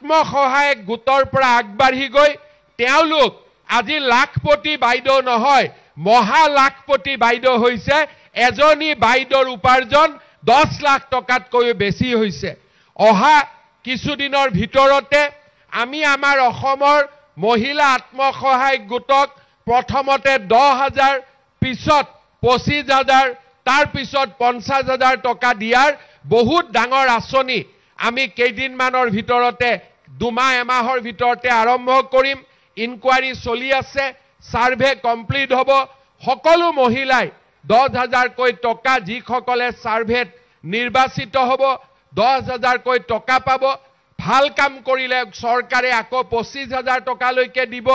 আত্মসহায়ক গোটৰ পৰা আগবাঢ়ি গৈ তেওঁলোক আজি লাখপতি বাইদেউ নহয় মহা লাখপতি বাইদেউ হৈছে এজনী বাইদেউৰ উপাৰ্জন 10 লাখ টকাতকৈ বেছি হৈছে অহা কিছুদিনৰ ভিতৰতে আমি আমাৰ অসমৰ মহিলা আত্মসহায়ক গোটক প্ৰথমতে 10,000 পিছত 25,000 তাৰ পিছত 50,000 টকা দিয়াৰ বহুত ডাঙৰ আঁচনি আমি কেইদিনমানৰ ভিতৰতে দুমাহ এমাহৰ ভিতৰতে আৰম্ভ কৰিম ইনকুৱাৰী চলি আছে সাৰ্ভে কমপ্লিট হ'ব সকলো মহিলাই 10,000 কৈ টকা যিসকলে সাৰ্ভেত নিৰ্বাচিত হ'ব 10,000 কৈ টকা পাব ভাল কাম কৰিলে চৰকাৰে আকৌ 25,000 টকালৈকে দিব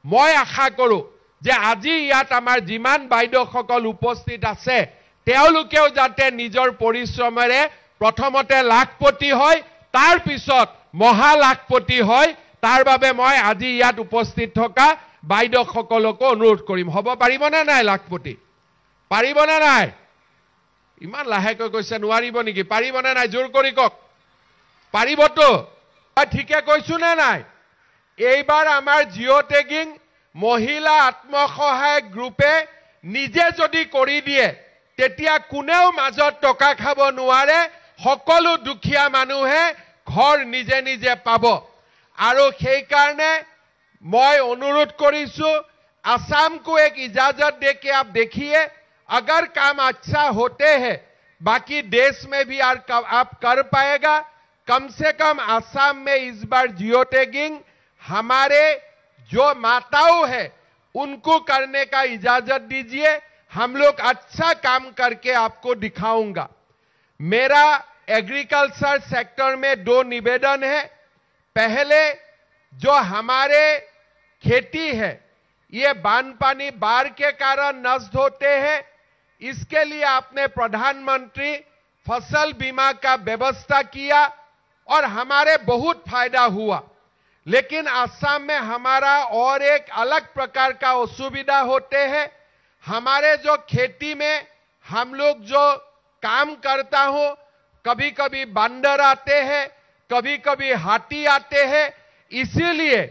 মই আশা কৰো যে আজি ইয়াত আমাৰ যিমান বাইদেউসকল উপস্থিত আছে তেওঁলোকেও যাতে নিজৰ পৰিশ্ৰমেৰে প্ৰথমতে লাখপতি হয় তাৰ পিছত মহা লাখপতি হয় তাৰ বাবে মই আজি ইয়াত উপস্থিত থকা বাইদেউসকলক অনুৰোধ কৰিম হ'ব পাৰিবনে নাই লাখপতি পাৰিবনে নাই ইমান লাহেকৈ কৈছে নোৱাৰিব নেকি পাৰিবনে নাই জোৰ কৰি কক পাৰিবতো ঠিকে কৈছো নে নাই এইবাৰ আমাৰ জিঅ' টেগিং মহিলা আত্মসহায়ক গ্ৰুপে নিজে যদি কৰি দিয়ে তেতিয়া কোনেও মাজত টকা খাব নোৱাৰে সকলো দুখীয়া মানুহে ঘৰ নিজে নিজে পাব আৰু সেই কাৰণে मैं अनुरोध करिसु असम को एक इजाजत दे के आप देखिए अगर काम अच्छा होते हैं बाकी देश में भी आप कर पाएगा कम से कम असम में इस बार जियो टैगिंग हमारे जो माताओं है उनको करने का इजाजत दीजिए हम लोग अच्छा काम करके आपको दिखाऊंगा मेरा एग्रीकल्चर सेक्टर में 2 निवेदन है पहले जो हमारे खेती है ये बानपानी बाढ़ के कारण नष्ट होते हैं इसके लिए आपने प्रधानमंत्री फसल बीमा का व्यवस्था किया और हमारे बहुत फायदा हुआ लेकिन असम में हमारा और एक अलग प्रकार का असुविधा होते हैं हमारे जो खेती में हम लोग जो काम करता हो कभी कभी बंदर आते हैं कभी कभी हाथी आते हैं इसीलिए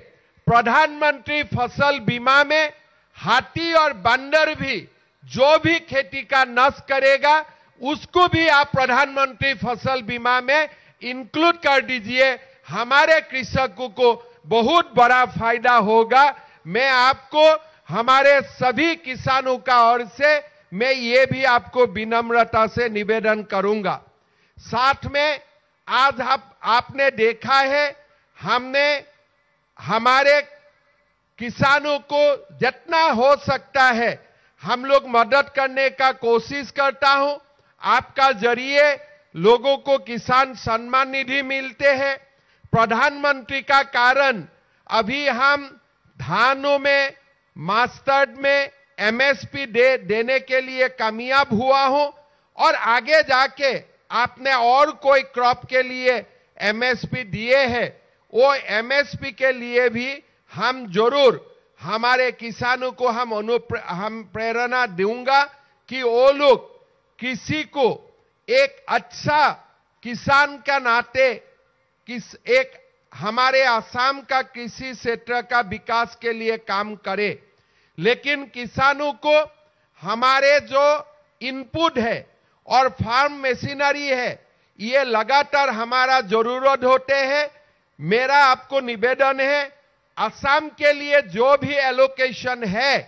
प्रधानमंत्री फसल बीमा में हाथी और बंदर भी जो भी खेती का नष्ट करेगा उसको भी आप प्रधानमंत्री फसल बीमा में इंक्लूड कर दीजिए हमारे कृषकों को बहुत बड़ा फायदा होगा मैं आपको हमारे सभी किसानों का ओर से मैं ये भी आपको विनम्रता से निवेदन करूंगा साथ में आज आपने देखा है हमने हमारे किसानों को जितना हो सकता है हम लोग मदद करने का कोशिश करता हूं आपका जरिए लोगों को किसान सम्मान निधि मिलते हैं प्रधानमंत्री का कारण अभी हम धानों में मस्टर्ड में एमएसपी देने के लिए कामयाब हुआ हूं और आगे जाके आपने और कोई क्रॉप के लिए एमएसपी दिए हैं वो एमएसपी के लिए भी हम जरूर हमारे किसानों को हम प्रेरणा दूंगा कि वो लोग किसी को एक अच्छा किसान का नाते एक हमारे असम का कृषि क्षेत्र का विकास के लिए काम करे लेकिन किसानों को हमारे जो इनपुट है और फार्म मशीनरी है ये लगातार हमारा जरूरत होते हैं मेरा आपको निवेदन है असम के लिए जो भी एलोकेशन है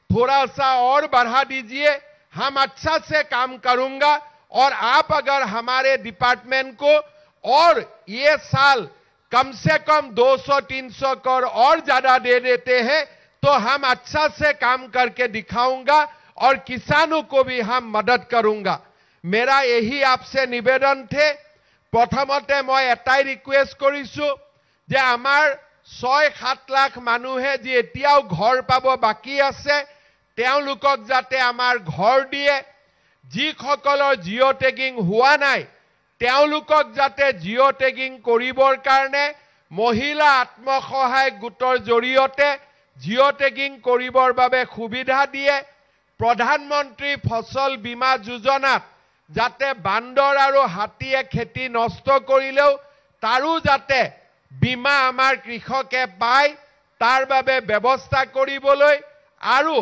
थोड़ा सा और बढ़ा दीजिए हम अच्छा से काम करूंगा और आप अगर हमारे डिपार्टमेंट को और ये साल कम से कम 200-300 करोड़ और ज्यादा दे देते हैं तो हम अच्छा से काम करके दिखाऊंगा और किसानों को भी हम मदद करूंगा मेरा यही आपसे निवेदन थे प्रथमते मैं एटाई रिक्वेस्ट करिसु जे आमार 6-7 लाख मानुहे जे एतियाও घर पाब बाकी आछे तेओलोকক जाते आमार घर दिए जिসকলৰ जिओ टैगिंग हुआ नाई तेओलोকক जाते जिओ टैगिंग करिবৰ কাৰণে महिला आत्मसहायक गोटर जरियते जिओ टैगिंग करिবৰ বাবে सुविधा दिए प्रधानमंत्री फसल बीमा योजना जाते बांदर और हाथीए खेती नष्ट करिलेও तारू जाते বীমা আমাৰ কৃষকে পায় তাৰ বাবে ব্যৱস্থা কৰিবলৈ আৰু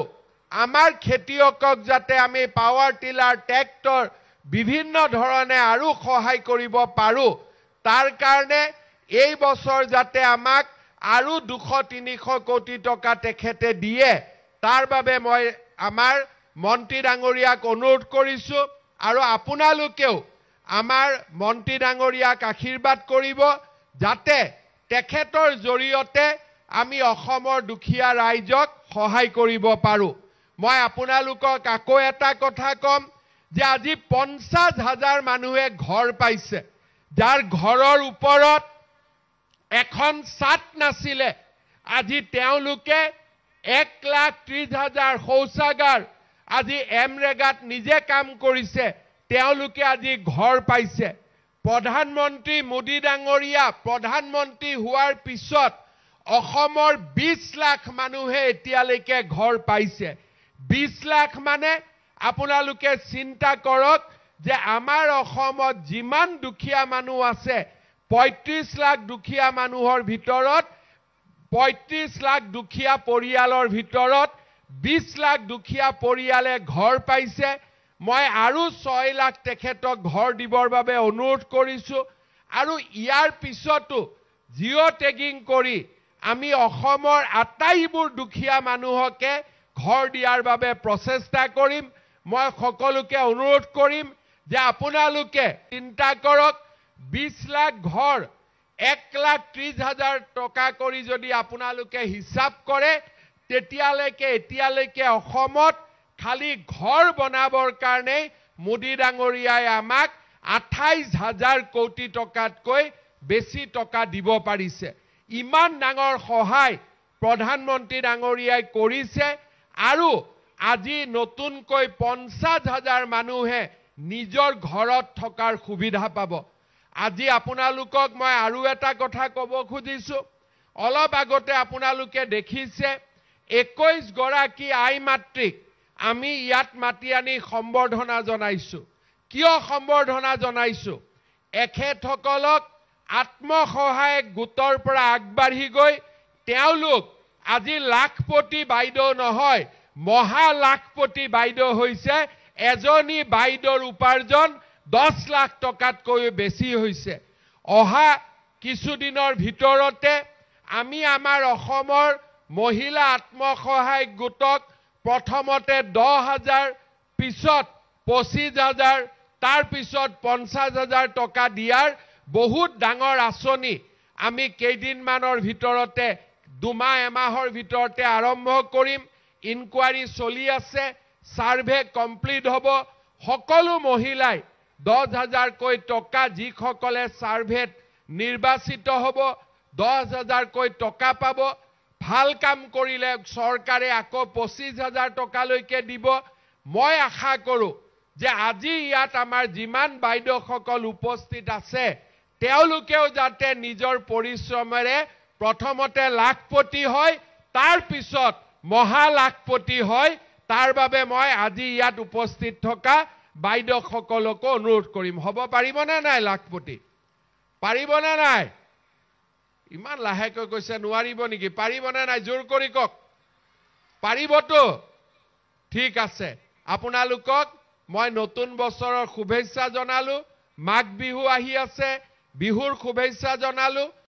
আমাৰ খেতিয়কক যাতে আমি পাৱাৰ টিলাৰ ট্ৰেক্টৰ বিভিন্ন ধৰণে আৰু সহায় কৰিব পাৰো তাৰ কাৰণে এই বছৰ যাতে আমাক আৰু 200-300 কোটি টকা তেখেতে দিয়ে তাৰ বাবে মই আমাৰ মন্ত্ৰী ডাঙৰীয়াক অনুৰোধ কৰিছো আৰু আপোনালোকেও আমাৰ মন্ত্ৰী ডাঙৰীয়াক আশীৰ্বাদ কৰিব যাতে তেখেতৰ জৰিয়তে আমি অসমৰ দুখীয়া ৰাইজক সহায় কৰিব পাৰো মই আপোনালোকক আকৌ এটা কথা কম যে আজি 50,000 মানুহে ঘৰ পাইছে যাৰ ঘৰৰ ওপৰত এখন ছাদ নাছিলে আজি তেওঁলোকে 1,30,000 শৌচাগাৰ আজি এমৰেগাত নিজে কাম কৰিছে তেওঁলোকে আজি ঘৰ পাইছে প্ৰধানমন্ত্ৰী মোদী ডাঙৰীয়া প্ৰধানমন্ত্ৰী হোৱাৰ পিছত অসমৰ 20 লাখ মানুহে এতিয়ালৈকে ঘৰ পাইছে 20 লাখ মানে আপোনালোকে চিন্তা কৰক যে আমাৰ অসমত যিমান দুখীয়া মানুহ আছে 35 লাখ দুখীয়া মানুহৰ ভিতৰত 35 লাখ দুখীয়া পৰিয়ালৰ ভিতৰত 20 লাখ দুখীয়া পৰিয়ালে ঘৰ পাইছে মই আৰু 6 লাখ তেখেতক ঘৰ দিবৰ বাবে অনুৰোধ কৰিছো আৰু ইয়াৰ পিছতো জিঅ' টেগিং কৰি আমি অসমৰ আটাইবোৰ দুখীয়া মানুহকে ঘৰ দিয়াৰ বাবে প্ৰচেষ্টা কৰিম মই সকলোকে অনুৰোধ কৰিম যে আপোনালোকে চিন্তা কৰক 20 লাখ ঘৰ 1,30,000 টকা কৰি যদি আপোনালোকে হিচাপ কৰে তেতিয়ালৈকে এতিয়ালৈকে অসমত খালি ঘৰ বনাবৰ কাৰণে মোদী ডাঙৰীয়াই আমাক 28,000 কোটি টকাতকৈ বেছি টকা দিব পাৰিছে ইমান ডাঙৰ সহায় প্ৰধানমন্ত্ৰী ডাঙৰীয়াই কৰিছে আৰু আজি নতুনকৈ 50,000 মানুহে নিজৰ ঘৰত থকাৰ সুবিধা পাব আজি আপোনালোকক মই আৰু এটা কথা ক'ব খুজিছো অলপ আগতে আপোনালোকে দেখিছে 21 গৰাকী আই মাতৃক আমি ইয়াত মাতি আনি সম্বৰ্ধনা জনাইছো কিয় সম্বৰ্ধনা জনাইছো এখেতসকলক আত্মসহায়ক গোটৰ পৰা আগবাঢ়ি গৈ তেওঁলোক আজি লাখপতি বাইদেউ নহয় মহা লাখপতি বাইদেউ হৈছে এজনী বাইদেউৰ উপাৰ্জন 10 লাখ টকাতকৈ বেছি হৈছে অহা কিছুদিনৰ ভিতৰতে আমি আমাৰ অসমৰ মহিলা আত্মসহায়ক গোটক প্ৰথমতে 10,000 পিছত 25,000 তাৰ পিছত 50,000 টকা দিয়াৰ বহুত ডাঙৰ আঁচনি আমি কেইদিনমানৰ ভিতৰতে দুমাহ এমাহৰ ভিতৰতে আৰম্ভ কৰিম ইনকুৱাৰী চলি আছে সাৰ্ভে কমপ্লিট হ'ব সকলো মহিলাই 10,000 কৈ টকা যিসকলে সাৰ্ভেত নিৰ্বাচিত হ'ব 10,000 কৈ টকা পাব ভাল কাম কৰিলে চৰকাৰে আকৌ 25,000 টকালৈকে দিব মই আশা কৰো যে আজি ইয়াত আমাৰ যিমান বাইদেউসকল উপস্থিত আছে তেওঁলোকেও যাতে নিজৰ পৰিশ্ৰমেৰে প্ৰথমতে লাখপতি হয় তাৰ পিছত মহা লাখপতি হয় তাৰ বাবে মই আজি ইয়াত উপস্থিত থকা বাইদেউসকলক অনুৰোধ কৰিম হ'ব পাৰিবনে নাই লাখপতি পাৰিবনে নাই ইমান লাহেকৈ কৈছে নোৱাৰিব নেকি পাৰিবনে নাই জোৰ কৰি কওক পাৰিবতো ঠিক আছে আপোনালোকক মই নতুন বছৰৰ শুভেচ্ছা জনালো মাঘ বিহু আহি আছে বিহুৰ শুভেচ্ছা জনালো